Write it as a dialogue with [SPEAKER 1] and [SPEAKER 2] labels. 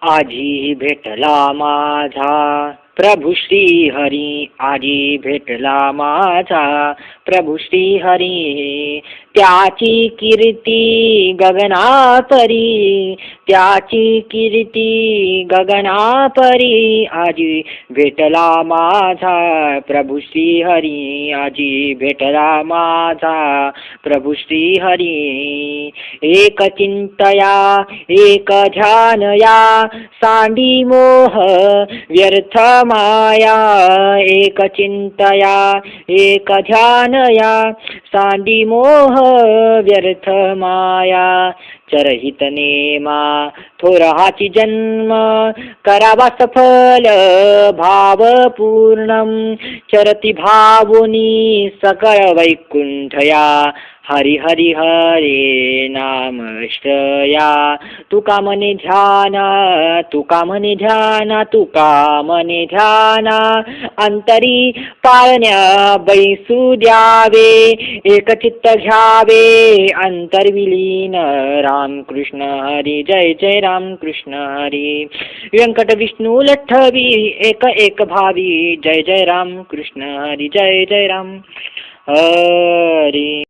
[SPEAKER 1] आजी भेटला माझा प्रभू श्री हरी, आजी भेटला माझा प्रभू श्री हरी. त्याची कीर्ती गगनापरी, त्याची कीर्ती गगनापरी. आजी भेटला माझा प्रभू श्री हरी, आजी भेटला माझा प्रभू श्री हरी. एक चिंतया एक ध्यानया, सांडी मोह व्यर्थ माया. एक चिंतया एक ध्यानया, सांडी मोह व्यर्थ माया. चरहित नेमा थोर हाची जन्म, करावा सफल भाव पूर्णम. चरती भावुनी सकळ वैकुंठया, हरी हरी हरे नाम श्रया. तुका मने ध्यान, तुका मने ध्यान, तुका मने ध्यान. अंतरी पाळण्या बैसू द्यावे, एक चित्त घ्यावे अंतर्विलीन. राम कृष्ण हरी, जय जय राम कृष्ण हरी. व्यंकट विष्णू लठ्ठवी, एक एक भावी. जय जय राम कृष्ण हरी, जय जय राम हरी.